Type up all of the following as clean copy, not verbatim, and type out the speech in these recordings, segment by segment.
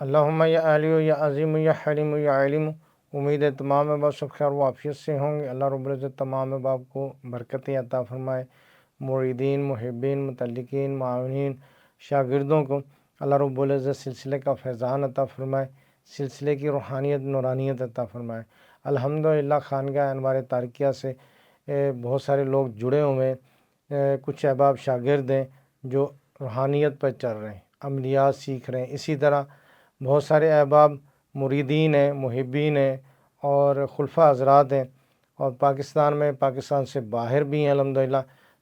اللہم یا علی یا عظیم یا حلیم یا علیم۔ امید ہے تمام احباب سب خیر و عافیت سے ہوں گے۔ اللہ رب العزت تمام احباب کو برکتیں عطا فرمائے، مریدین، محبین، متعلقین، معاونین، شاگردوں کو اللہ رب العزت سلسلے کا فیضان عطا فرمائے، سلسلے کی روحانیت نورانیت عطا فرمائے۔ الحمدللہ خانقاہ انوار تارکیہ سے بہت سارے لوگ جڑے ہوئے ہیں، کچھ احباب شاگرد ہیں جو روحانیت پر چل رہے ہیں، عملیات سیکھ رہے ہیں۔ اسی طرح بہت سارے احباب مریدین ہیں، محبین ہیں اور خلفاء حضرات ہیں، اور پاکستان سے باہر بھی ہیں الحمدللہ۔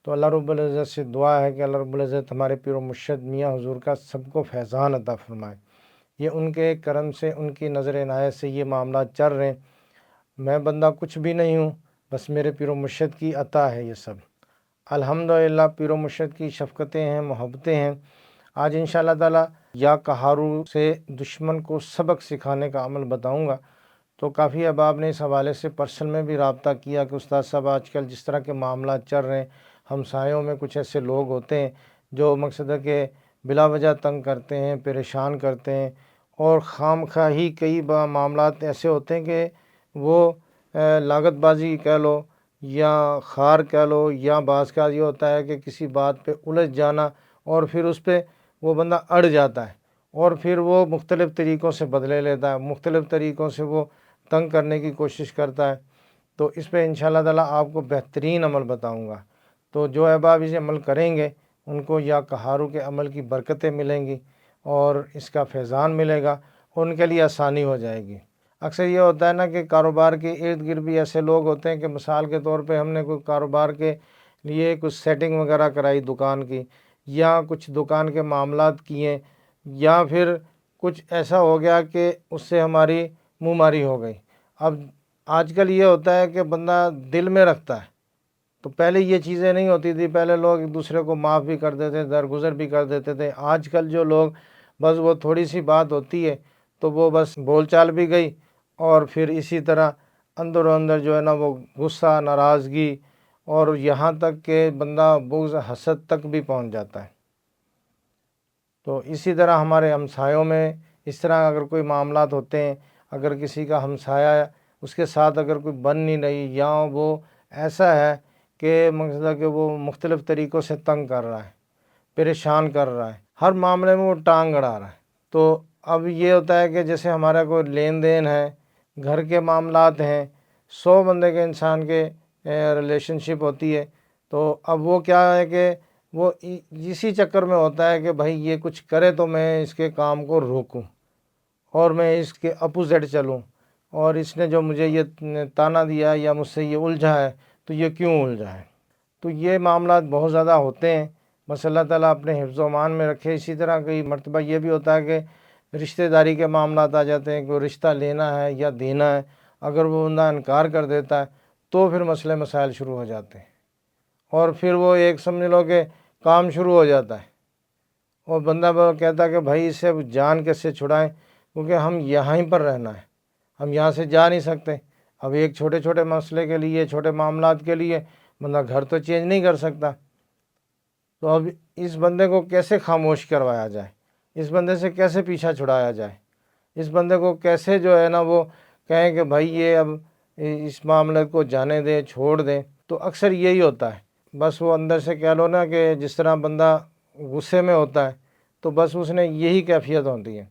تو اللہ رب العزت سے دعا ہے کہ اللہ رب العزت ہمارے پیر و مرشد میاں حضور کا سب کو فیضان عطا فرمائے۔ یہ ان کے کرم سے، ان کی نظر عنایت سے یہ معاملات چل رہے ہیں۔ میں بندہ کچھ بھی نہیں ہوں، بس میرے پیر و مرشد کی عطا ہے یہ سب۔ الحمدللہ پیر و مرشد کی شفقتیں ہیں، محبتیں ہیں۔ آج انشاءاللہ تعالی یا کہارو سے دشمن کو سبق سکھانے کا عمل بتاؤں گا۔ تو کافی احباب نے اس حوالے سے پرسنل میں بھی رابطہ کیا کہ استاد صاحب آج کل جس طرح کے معاملات چل رہے ہیں، ہمسایوں میں کچھ ایسے لوگ ہوتے ہیں جو مقصد ہے کہ بلا وجہ تنگ کرتے ہیں، پریشان کرتے ہیں، اور خام خواہی کئی معاملات ایسے ہوتے ہیں کہ وہ لاگت بازی کہہ لو یا خار کہہ لو، یا بعض کا یہ ہوتا ہے کہ کسی بات پہ الجھ جانا اور پھر اس پہ وہ بندہ اڑ جاتا ہے، اور پھر وہ مختلف طریقوں سے بدلے لیتا ہے، مختلف طریقوں سے وہ تنگ کرنے کی کوشش کرتا ہے۔ تو اس پہ انشاءاللہ تعالیٰ آپ کو بہترین عمل بتاؤں گا۔ تو جو احباب اسے عمل کریں گے ان کو یا کہارو کے عمل کی برکتیں ملیں گی اور اس کا فیضان ملے گا، ان کے لیے آسانی ہو جائے گی۔ اکثر یہ ہوتا ہے نا کہ کاروبار کے ارد گرد بھی ایسے لوگ ہوتے ہیں کہ مثال کے طور پہ ہم نے کوئی کاروبار کے لیے کچھ سیٹنگ وغیرہ کرائی دکان کی، یا کچھ دکان کے معاملات کیے، یا پھر کچھ ایسا ہو گیا کہ اس سے ہماری منہ ماری ہو گئی۔ اب آج کل یہ ہوتا ہے کہ بندہ دل میں رکھتا ہے، تو پہلے یہ چیزیں نہیں ہوتی تھی، پہلے لوگ ایک دوسرے کو معاف بھی کر دیتے، درگزر بھی کر دیتے تھے۔ آج کل جو لوگ بس وہ تھوڑی سی بات ہوتی ہے تو وہ بس بول چال بھی گئی، اور پھر اسی طرح اندر و اندر جو ہے نا وہ غصہ، ناراضگی، اور یہاں تک کہ بندہ بغض حسد تک بھی پہنچ جاتا ہے۔ تو اسی طرح ہمارے ہمسایوں میں اس طرح اگر کوئی معاملات ہوتے ہیں، اگر کسی کا ہمسایہ اس کے ساتھ اگر کوئی بن نہیں رہی، یا وہ ایسا ہے کہ مقصد ہے کہ وہ مختلف طریقوں سے تنگ کر رہا ہے، پریشان کر رہا ہے، ہر معاملے میں وہ ٹانگ اڑا رہا ہے، تو اب یہ ہوتا ہے کہ جیسے ہمارا کوئی لین دین ہے، گھر کے معاملات ہیں، 100 بندے کے انسان کے ریلیشن شپ ہوتی ہے، تو اب وہ کیا ہے کہ وہ اسی چکر میں ہوتا ہے کہ بھائی یہ کچھ کرے تو میں اس کے کام کو روکوں اور میں اس کے اپوزٹ چلوں، اور اس نے جو مجھے یہ تانا دیا یا مجھ سے یہ الجھا ہے تو یہ کیوں الجھا ہے۔ تو یہ معاملات بہت زیادہ ہوتے ہیں، بس اللہ تعالیٰ اپنے حفظ و امان میں رکھے۔ اسی طرح کئی مرتبہ یہ بھی ہوتا ہے کہ رشتہ داری کے معاملات آ جاتے ہیں، کوئی رشتہ لینا ہے یا دینا ہے، اگر وہ بندہ انکار کر دیتا ہے تو پھر مسئلے مسائل شروع ہو جاتے ہیں، اور پھر وہ ایک سمجھ لو کہ کام شروع ہو جاتا ہے، اور بندہ کہتا ہے کہ بھائی اس سے جان کیسے چھڑائیں، کیونکہ ہم یہاں ہی پر رہنا ہے، ہم یہاں سے جا نہیں سکتے۔ اب ایک چھوٹے چھوٹے مسئلے کے لیے، چھوٹے معاملات کے لیے بندہ گھر تو چینج نہیں کر سکتا۔ تو اب اس بندے کو کیسے خاموش کروایا جائے، اس بندے سے کیسے پیچھا چھڑایا جائے، اس بندے کو کیسے جو ہے نا وہ کہیں کہ بھائی یہ اب اس معاملے کو جانے دیں، چھوڑ دیں۔ تو اکثر یہی ہوتا ہے، بس وہ اندر سے کہہ لو نا کہ جس طرح بندہ غصے میں ہوتا ہے تو بس اس نے یہی کیفیت ہوتی ہے،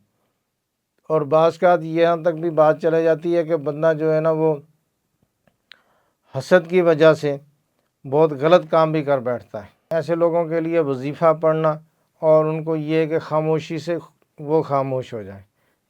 اور بعض کا یہاں تک بھی بات چلے جاتی ہے کہ بندہ جو ہے نا وہ حسد کی وجہ سے بہت غلط کام بھی کر بیٹھتا ہے۔ ایسے لوگوں کے لیے وظیفہ پڑھنا، اور ان کو یہ کہ خاموشی سے وہ خاموش ہو جائیں،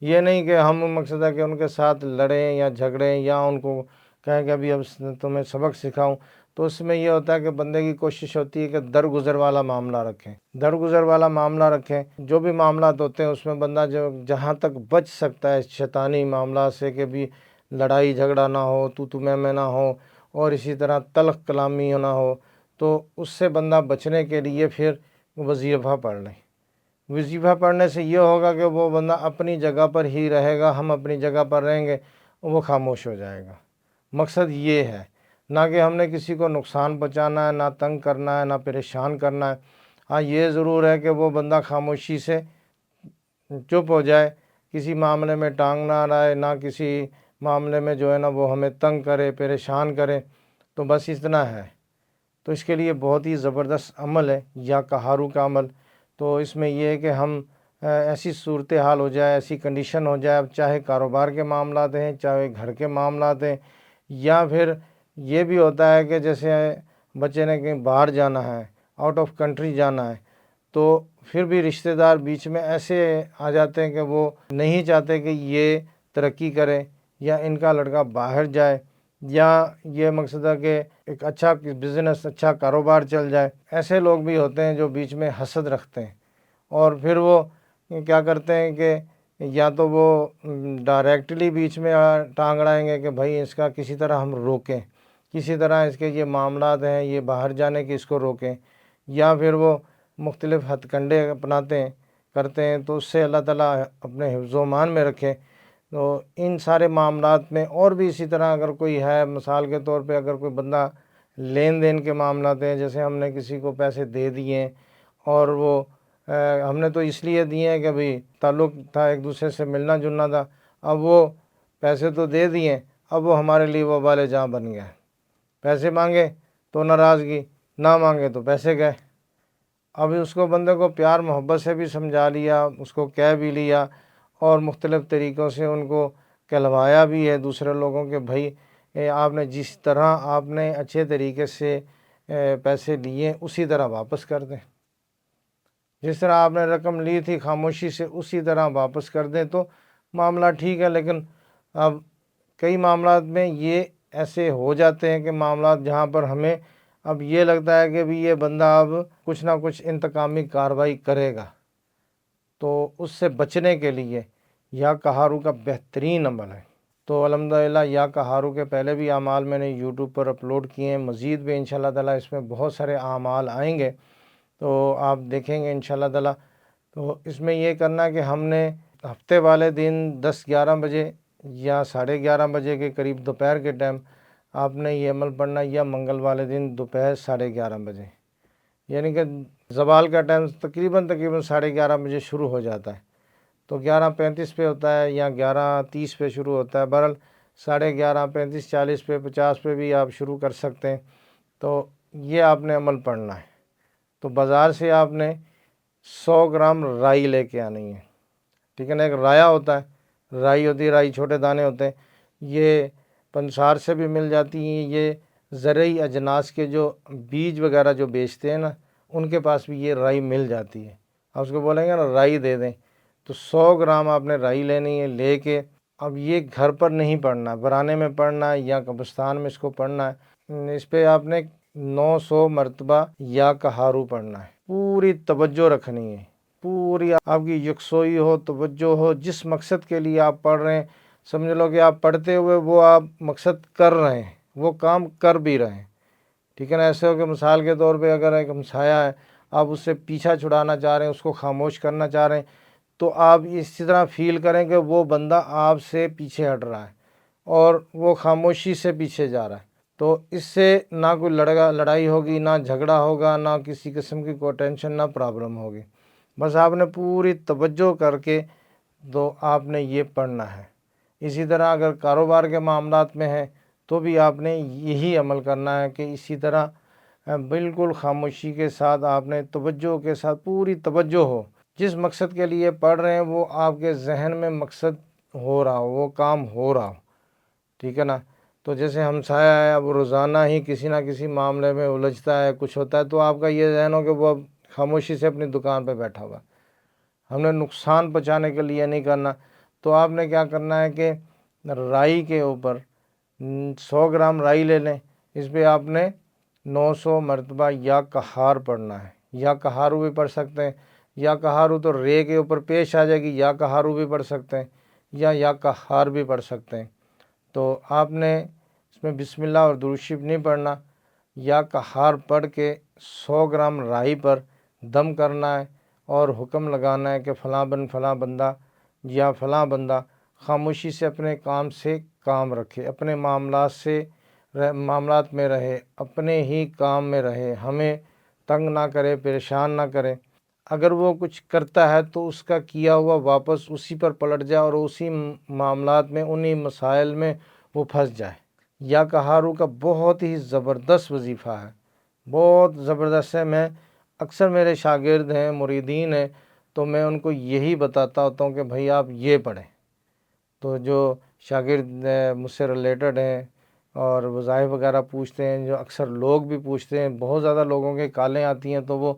یہ نہیں کہ ہم مقصد ہے کہ ان کے ساتھ لڑیں یا جھگڑیں یا ان کو کہیں کہ ابھی اب تمہیں سبق سکھاؤں۔ تو اس میں یہ ہوتا ہے کہ بندے کی کوشش ہوتی ہے کہ درگزر والا معاملہ رکھیں، درگزر والا معاملہ رکھیں۔ جو بھی معاملات ہوتے ہیں اس میں بندہ جو جہاں تک بچ سکتا ہے شیطانی معاملات سے، کہ بھی لڑائی جھگڑا نہ ہو، تو میں نہ ہو، اور اسی طرح تلخ کلامی نہ ہو، تو اس سے بندہ بچنے کے لیے پھر وظیفہ پڑھ لیں۔ وظیفہ پڑھنے سے یہ ہوگا کہ وہ بندہ اپنی جگہ پر ہی رہے گا، ہم اپنی جگہ پر رہیں گے، وہ خاموش ہو جائے گا۔ مقصد یہ ہے، نہ کہ ہم نے کسی کو نقصان پہنچانا ہے، نہ تنگ کرنا ہے، نہ پریشان کرنا ہے۔ ہاں یہ ضرور ہے کہ وہ بندہ خاموشی سے چپ ہو جائے کسی معاملے میں ٹانگ نہ اڑائے، نہ کسی معاملے میں جو ہے نا وہ ہمیں تنگ کرے، پریشان کرے، تو بس اتنا ہے۔ تو اس کے لیے بہت ہی زبردست عمل ہے یا کہارو کا عمل۔ تو اس میں یہ ہے کہ ہم ایسی صورتحال ہو جائے، ایسی کنڈیشن ہو جائے، اب چاہے کاروبار کے معاملات ہیں، چاہے گھر کے معاملات ہیں، یا پھر یہ بھی ہوتا ہے کہ جیسے بچے نے کہیں باہر جانا ہے، آؤٹ آف کنٹری جانا ہے، تو پھر بھی رشتہ دار بیچ میں ایسے آ جاتے ہیں کہ وہ نہیں چاہتے کہ یہ ترقی کرے یا ان کا لڑکا باہر جائے، یا یہ مقصد ہے کہ ایک اچھا بزنس، اچھا کاروبار چل جائے۔ ایسے لوگ بھی ہوتے ہیں جو بیچ میں حسد رکھتے ہیں، اور پھر وہ کیا کرتے ہیں کہ یا تو وہ ڈائریکٹلی بیچ میں ٹانگ اڑائیں گے کہ بھائی اس کا کسی طرح ہم روکیں، کسی طرح اس کے یہ معاملات ہیں یہ باہر جانے کی اس کو روکیں، یا پھر وہ مختلف ہتھ کنڈے اپناتے ہیں، کرتے ہیں۔ تو اس سے اللہ تعالیٰ اپنے حفظ و امان میں رکھے۔ تو ان سارے معاملات میں اور بھی اسی طرح اگر کوئی ہے، مثال کے طور پہ اگر کوئی بندہ لین دین کے معاملات ہیں، جیسے ہم نے کسی کو پیسے دے دیے اور وہ ہم نے تو اس لیے دیے ہیں کہ بھئی تعلق تھا، ایک دوسرے سے ملنا جلنا تھا، اب وہ پیسے تو دے دیے، اب وہ ہمارے لیے وبال جاں بن گیا۔ پیسے مانگے تو ناراضگی، نہ مانگے تو پیسے گئے۔ اب اس کو بندے کو پیار محبت سے بھی سمجھا لیا، اس کو کہہ بھی لیا، اور مختلف طریقوں سے ان کو کہلوایا بھی ہے دوسرے لوگوں کے بھائی آپ نے جس طرح آپ نے اچھے طریقے سے پیسے لیے اسی طرح واپس کر دیں، جس طرح آپ نے رقم لی تھی خاموشی سے اسی طرح واپس کر دیں، تو معاملہ ٹھیک ہے۔ لیکن اب کئی معاملات میں یہ ایسے ہو جاتے ہیں کہ معاملات جہاں پر ہمیں اب یہ لگتا ہے کہ بھی یہ بندہ اب کچھ نہ کچھ انتقامی کارروائی کرے گا، تو اس سے بچنے کے لیے یا کہارو کا بہترین عمل ہے۔ تو الحمدللہ یا کہارو کے پہلے بھی اعمال میں نے یوٹیوب پر اپلوڈ کیے ہیں، مزید بھی انشاءاللہ تعالیٰ اس میں بہت سارے اعمال آئیں گے، تو آپ دیکھیں گے انشاءاللہ تعالیٰ۔ تو اس میں یہ کرنا کہ ہم نے ہفتے والے دن 10-11 بجے یا 11:30 کے قریب دوپہر کے ٹائم آپ نے یہ عمل پڑھنا، یا منگل والے دن دوپہر 11:30 یعنی کہ زوال کا ٹائم تقریباً 11:30 شروع ہو جاتا ہے، تو 11:35 پہ ہوتا ہے یا 11:30 پہ شروع ہوتا ہے، بہرحال 11:30، 35، 40 پہ، 50 پہ بھی آپ شروع کر سکتے ہیں۔ تو یہ آپ نے عمل پڑھنا ہے۔ تو بازار سے آپ نے 100 گرام رائی لے کے آنی ہے، ٹھیک ہے نا۔ ایک رایا ہوتا ہے، رائی ہوتی ہے، رائی چھوٹے دانے ہوتے ہیں، یہ پنسار سے بھی مل جاتی ہیں، یہ زرعی اجناس کے جو بیج وغیرہ جو بیچتے ہیں نا ان کے پاس بھی یہ رائی مل جاتی ہے۔ آپ اس کو بولیں گے نا رائی دے دیں، تو 100 گرام آپ نے رائی لینی ہے، لے کے اب یہ گھر پر نہیں پڑھنا، برانے میں پڑھنا ہے یا قبرستان میں اس کو پڑھنا ہے۔ اس پہ آپ نے 900 مرتبہ یا کہارو پڑھنا ہے، پوری توجہ رکھنی ہے، پوری آپ کی یکسوئی ہو، توجہ ہو، جس مقصد کے لیے آپ پڑھ رہے ہیں سمجھ لو کہ آپ پڑھتے ہوئے وہ آپ مقصد کر رہے ہیں، وہ کام کر بھی رہے ہیں، ٹھیک ہے نا۔ ایسے ہو کہ مثال کے طور پہ اگر ایک ہمسایہ ہے، آپ اس سے پیچھا چھڑانا چاہ رہے ہیں، اس کو خاموش کرنا چاہ رہے ہیں، تو آپ اسی طرح فیل کریں کہ وہ بندہ آپ سے پیچھے ہٹ رہا ہے اور وہ خاموشی سے پیچھے جا رہا ہے، تو اس سے نہ کوئی لڑائی ہوگی، نہ جھگڑا ہوگا، نہ کسی قسم کی کوئی ٹینشن، نہ پرابلم ہوگی۔ بس آپ نے پوری توجہ کر کے تو آپ نے یہ پڑھنا ہے۔ اسی طرح اگر کاروبار کے معاملات میں ہیں تو بھی آپ نے یہی عمل کرنا ہے کہ اسی طرح بالکل خاموشی کے ساتھ آپ نے توجہ کے ساتھ پوری توجہ ہو، جس مقصد کے لیے پڑھ رہے ہیں وہ آپ کے ذہن میں مقصد ہو رہا ہو، وہ کام ہو رہا ہو، ٹھیک ہے نا۔ تو جیسے ہمسایہ ہے، اب روزانہ ہی کسی نہ کسی معاملے میں الجھتا ہے، کچھ ہوتا ہے، تو آپ کا یہ ذہن ہو کہ وہ خاموشی سے اپنی دکان پہ بیٹھا ہوا، ہم نے نقصان پہنچانے کے لیے نہیں کرنا۔ تو آپ نے کیا کرنا ہے کہ رائی کے اوپر 100 گرام رائی لے لیں، اس پہ آپ نے 900 مرتبہ یا کہار پڑھنا ہے، یا کہارو بھی پڑھ سکتے ہیں، یا کہارو تو رے کے اوپر پیش آ جائے گی، یا کہارو بھی پڑھ سکتے ہیں، یا کہار بھی پڑھ سکتے ہیں۔ تو آپ نے اس میں بسم اللہ اور درود شریف نہیں پڑھنا، یا کہار پڑھ کے 100 گرام رائی پر دم کرنا ہے اور حکم لگانا ہے کہ فلاں بندہ یا فلاں بندہ خاموشی سے اپنے کام سے کام رکھے، اپنے معاملات میں رہے، اپنے ہی کام میں رہے، ہمیں تنگ نہ کرے، پریشان نہ کرے۔ اگر وہ کچھ کرتا ہے تو اس کا کیا ہوا واپس اسی پر پلٹ جائے اور اسی معاملات میں انہی مسائل میں وہ پھنس جائے۔ یا کہارو کا بہت ہی زبردست وظیفہ ہے، بہت زبردست ہے۔ میں اکثر میرے شاگرد ہیں، مریدین ہیں، تو میں ان کو یہی بتاتا ہوتا ہوں کہ بھائی آپ یہ پڑھیں۔ تو جو شاگرد مجھ سے ریلیٹڈ ہیں اور وظائف وغیرہ پوچھتے ہیں، جو اکثر لوگ بھی پوچھتے ہیں، بہت زیادہ لوگوں کے کالیں آتی ہیں، تو وہ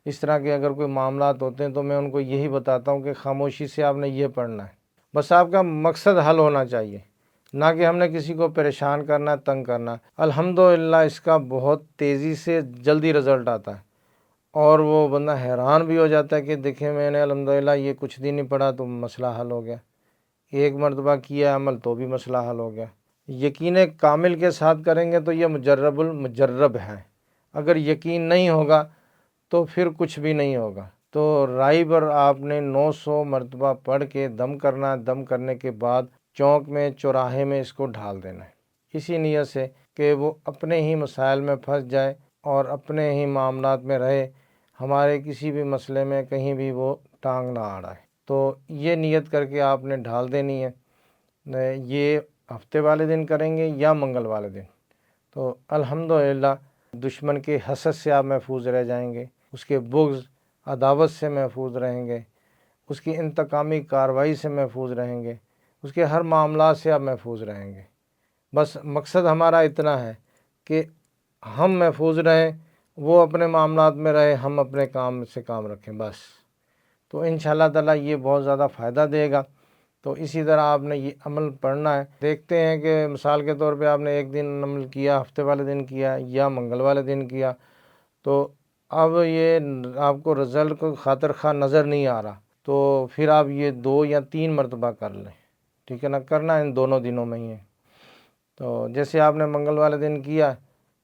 اس طرح کے اگر کوئی معاملات ہوتے ہیں تو میں ان کو یہی بتاتا ہوں کہ خاموشی سے آپ نے یہ پڑھنا ہے، بس آپ کا مقصد حل ہونا چاہیے، نہ کہ ہم نے کسی کو پریشان کرنا ہے، تنگ کرنا ہے۔ الحمدللہ اس کا بہت تیزی سے جلدی رزلٹ آتا ہے، اور وہ بندہ حیران بھی ہو جاتا ہے کہ دیکھیں میں نے الحمدللہ یہ کچھ دن ہی پڑھا تو مسئلہ حل ہو گیا، ایک مرتبہ کیا عمل تو بھی مسئلہ حل ہو گیا۔ یقین کامل کے ساتھ کریں گے تو یہ مجرب المجرب ہے، اگر یقین نہیں ہوگا تو پھر کچھ بھی نہیں ہوگا۔ تو رائی پر آپ نے 900 مرتبہ پڑھ کے دم کرنا ہے، دم کرنے کے بعد چوک میں، چوراہے میں اس کو ڈھال دینا ہے، اسی نیت سے کہ وہ اپنے ہی مسائل میں پھنس جائے اور اپنے ہی معاملات میں رہے، ہمارے کسی بھی مسئلے میں کہیں بھی وہ ٹانگ نہ اڑائے۔ تو یہ نیت کر کے آپ نے ڈھال دینی ہے۔ یہ ہفتے والے دن کریں گے یا منگل والے دن، تو الحمدللہ دشمن کے حسد سے آپ محفوظ رہ جائیں گے، اس کے بغض، عداوت سے محفوظ رہیں گے، اس کی انتقامی کارروائی سے محفوظ رہیں گے، اس کے ہر معاملات سے آپ محفوظ رہیں گے۔ بس مقصد ہمارا اتنا ہے کہ ہم محفوظ رہیں، وہ اپنے معاملات میں رہے، ہم اپنے کام سے کام رکھیں بس۔ تو انشاءاللہ تعالیٰ یہ بہت زیادہ فائدہ دے گا۔ تو اسی طرح آپ نے یہ عمل پڑھنا ہے۔ دیکھتے ہیں کہ مثال کے طور پہ آپ نے ایک دن عمل کیا، ہفتے والے دن کیا یا منگل والے دن کیا، تو اب یہ آپ کو رزلٹ کو خاطر خواہ نظر نہیں آ رہا، تو پھر آپ یہ 2 یا 3 مرتبہ کر لیں، ٹھیک ہے نا، کرنا ان دونوں دنوں میں ہی ہے۔ تو جیسے آپ نے منگل والے دن کیا،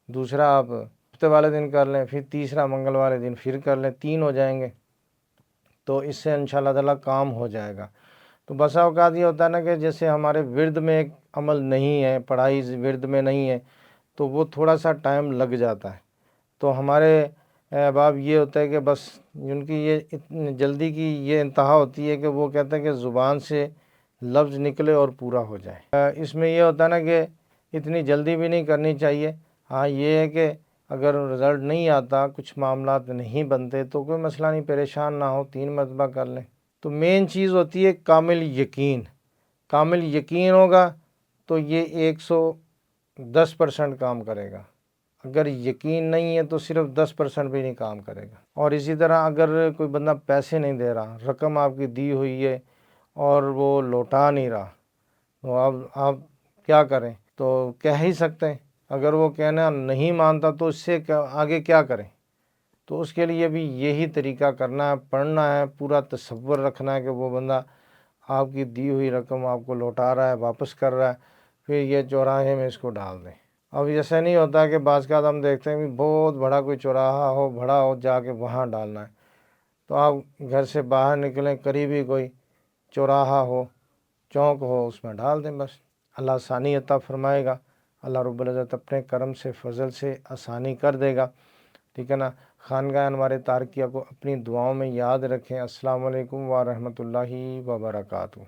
دوسرا آپ ہفتے والے دن کر لیں، پھر تیسرا منگل والے دن پھر کر لیں، 3 ہو جائیں گے، تو اس سے انشاءاللہ تعالیٰ کام ہو جائے گا۔ تو بسا اوقات یہ ہوتا ہے نا کہ جیسے ہمارے ورد میں ایک عمل نہیں ہے، پڑھائی ورد میں نہیں ہے، تو وہ تھوڑا سا ٹائم لگ جاتا ہے۔ تو ہمارے احباب یہ ہوتا ہے کہ بس ان کی یہ اتنی جلدی کی یہ انتہا ہوتی ہے کہ وہ کہتے ہیں کہ زبان سے لفظ نکلے اور پورا ہو جائے۔ اس میں یہ ہوتا ہے نا کہ اتنی جلدی بھی نہیں کرنی چاہیے۔ ہاں یہ ہے کہ اگر رزلٹ نہیں آتا، کچھ معاملات نہیں بنتے، تو کوئی مسئلہ نہیں، پریشان نہ ہو، 3 مرتبہ کر لیں۔ تو مین چیز ہوتی ہے کامل یقین۔ کامل یقین ہوگا تو یہ 110% کام کرے گا۔ اگر یقین نہیں ہے تو صرف 10% بھی نہیں کام کرے گا۔ اور اسی طرح اگر کوئی بندہ پیسے نہیں دے رہا، رقم آپ کی دی ہوئی ہے اور وہ لوٹا نہیں رہا، تو اب آپ کیا کریں؟ تو کہہ ہی سکتے ہیں، اگر وہ کہنا نہیں مانتا تو اس سے آگے کیا کریں؟ تو اس کے لیے بھی یہی طریقہ کرنا ہے، پڑھنا ہے، پورا تصور رکھنا ہے کہ وہ بندہ آپ کی دی ہوئی رقم آپ کو لوٹا رہا ہے، واپس کر رہا ہے، پھر یہ چوراہے میں اس کو ڈال دیں۔ اب ایسا نہیں ہوتا کہ بعض کا ہم دیکھتے ہیں کہ بہت بڑا کوئی چوراہا ہو، بڑا ہو، جا کے وہاں ڈالنا ہے، تو آپ گھر سے باہر نکلیں، قریبی کوئی چوراہا ہو، چوک ہو، اس میں ڈال دیں بس۔ اللہ آسانی عطا فرمائے گا، اللہ رب العزت اپنے کرم سے، فضل سے آسانی کر دے گا، ٹھیک ہے نا۔ خانقاہ انوار تارکیہ کو اپنی دعاؤں میں یاد رکھیں۔ السلام علیکم ورحمۃ اللہ وبرکاتہ۔